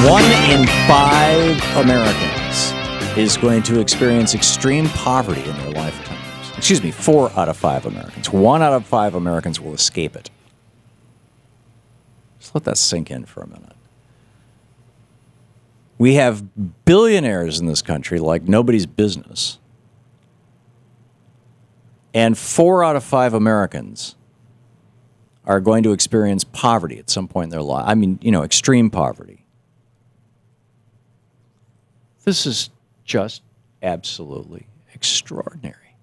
1 in 5 Americans is going to experience extreme poverty in their lifetimes. Excuse me, 4 out of 5 Americans. 1 out of 5 Americans will escape it. Just let that sink in for a minute. We have billionaires in this country like nobody's business. And 4 out of 5 Americans are going to experience poverty at some point in their life. I mean, extreme poverty. This is just absolutely extraordinary.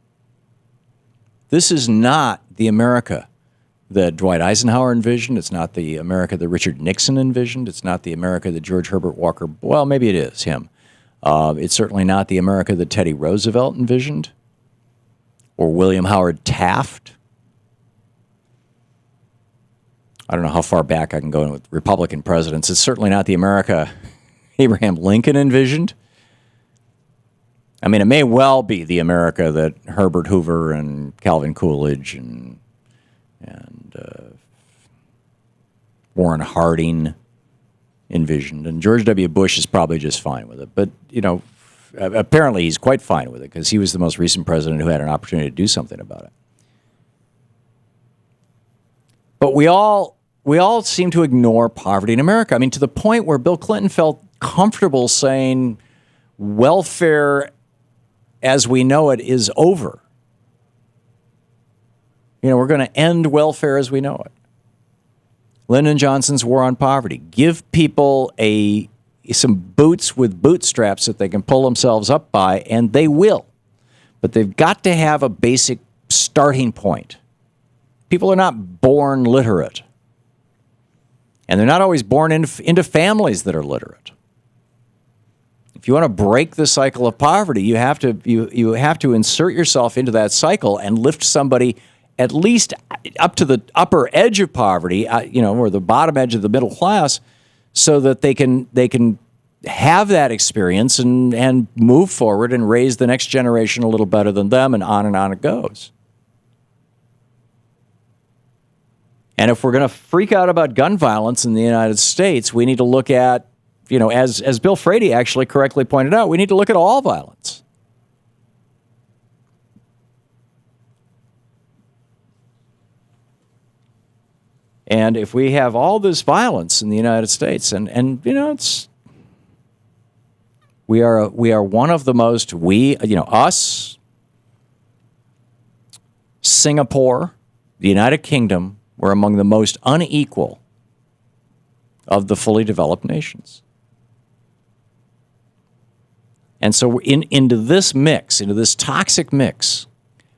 This is not the America that Dwight Eisenhower envisioned. It's not the America that Richard Nixon envisioned. It's not the America that George Herbert Walker, well, maybe it is him. It's certainly not the America that Teddy Roosevelt envisioned or William Howard Taft. I don't know how far back I can go with Republican presidents. It's certainly not the America Abraham Lincoln envisioned. I mean, it may well be the America that Herbert Hoover and Calvin Coolidge and Warren Harding envisioned. And George W. Bush is probably just fine with it. But, apparently he's quite fine with it because he was the most recent president who had an opportunity to do something about it. But we all seem to ignore poverty in America. I mean, to the point where Bill Clinton felt comfortable saying welfare as we know it is over. We're going to end welfare as we know it. Lyndon Johnson's war on poverty. Give people some boots with bootstraps that they can pull themselves up by, and they will. But they've got to have a basic starting point. People are not born literate. And they're not always born into families that are literate. If you want to break the cycle of poverty, you have to insert yourself into that cycle and lift somebody at least up to the upper edge of poverty, or the bottom edge of the middle class, so that they can have that experience and move forward and raise the next generation a little better than them, and on it goes. And if we're going to freak out about gun violence in the United States, we need to look at, as Bill Frady actually correctly pointed out, we need to look at all violence. And if we have all this violence in the United States, we are one of the most, us, Singapore, the United Kingdom, we're among the most unequal of the fully developed nations. And so into this mix, into this toxic mix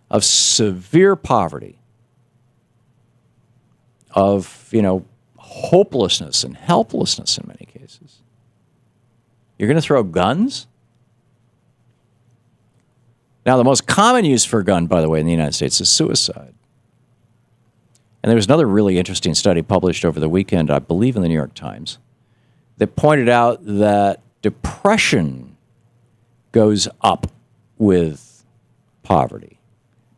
of severe poverty, of, hopelessness and helplessness in many cases, you're going to throw guns? Now, the most common use for a gun, by the way, in the United States is suicide. And there was another really interesting study published over the weekend, I believe in the New York Times, that pointed out that depression goes up with poverty.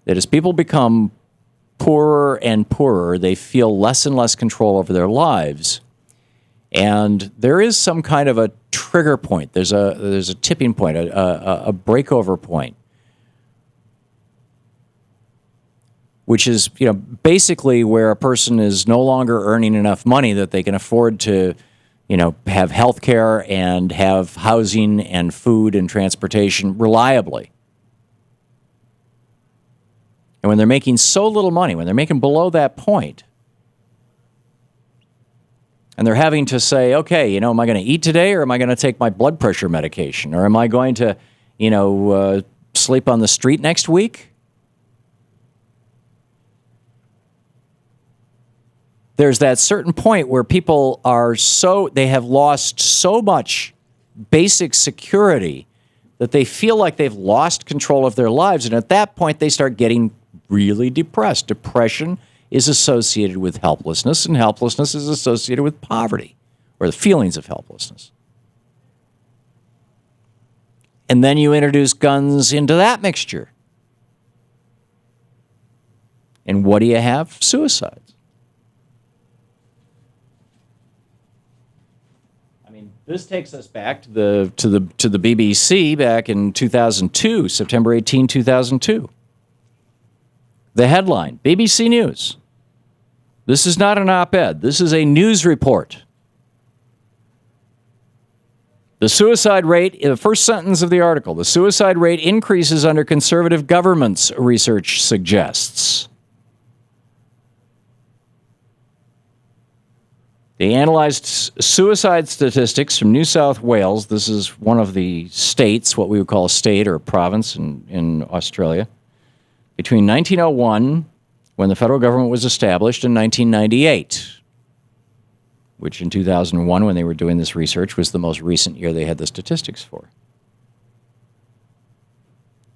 That as people become poorer and poorer, they feel less and less control over their lives. And there is some kind of a trigger point. There's a tipping point, a breakover point, which is, basically where a person is no longer earning enough money that they can afford to, have health care and have housing and food and transportation reliably. And when they're making so little money, when they're making below that point, and they're having to say, okay, am I going to eat today, or am I going to take my blood pressure medication, or am I going to, sleep on the street next week? There's that certain point where people they have lost so much basic security that they feel like they've lost control of their lives. And at that point, they start getting really depressed. Depression is associated with helplessness, and helplessness is associated with poverty, or the feelings of helplessness. And then you introduce guns into that mixture. And what do you have? Suicides. This takes us back to the BBC back in 2002, September 18, 2002. The headline, BBC News. This is not an op-ed. This is a news report. The suicide rate, the first sentence of the article, the suicide rate increases under conservative governments, research suggests. They analyzed suicide statistics from New South Wales. This is one of the states, what we would call a state or a province in Australia. Between 1901, when the federal government was established, and 1998, which in 2001, when they were doing this research, was the most recent year they had the statistics for.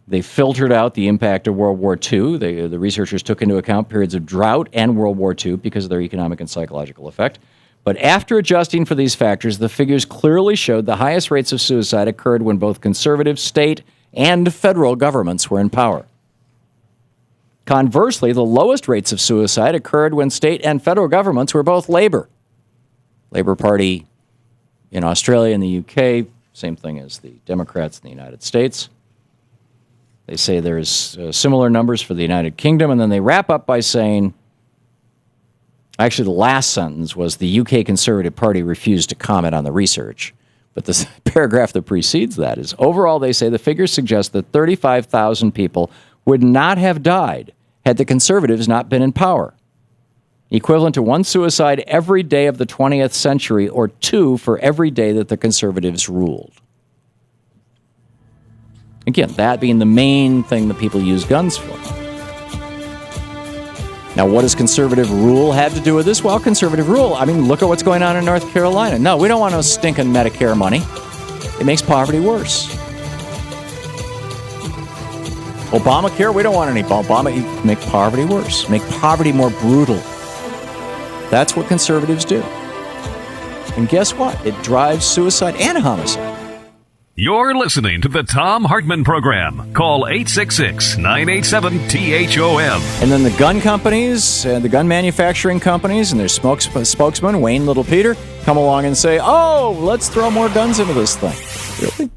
They filtered out the impact of World War II. The researchers took into account periods of drought and World War II because of their economic and psychological effect. But after adjusting for these factors, the figures clearly showed the highest rates of suicide occurred when both conservative state and federal governments were in power. Conversely, the lowest rates of suicide occurred when state and federal governments were both Labour Party in Australia and the UK, same thing as the Democrats in the United States. They say there's similar numbers for the United Kingdom, and then they wrap up by saying, actually, the last sentence was the UK Conservative Party refused to comment on the research. But the paragraph that precedes that is, overall, they say the figures suggest that 35,000 people would not have died had the Conservatives not been in power, equivalent to one suicide every day of the 20th century or two for every day that the Conservatives ruled. Again, that being the main thing that people use guns for. Now, what does conservative rule have to do with this? Well, conservative rule, I mean, look at what's going on in North Carolina. No, we don't want no stinking Medicare money. It makes poverty worse. Obamacare, we don't want any Obama. Make poverty worse. Make poverty more brutal. That's what conservatives do. And guess what? It drives suicide and homicide. You're listening to the Thom Hartmann Program. Call 866-987-THOM. And then the gun companies, the gun manufacturing companies, and their spokesman, Wayne Little Peter, come along and say, oh, let's throw more guns into this thing. Really?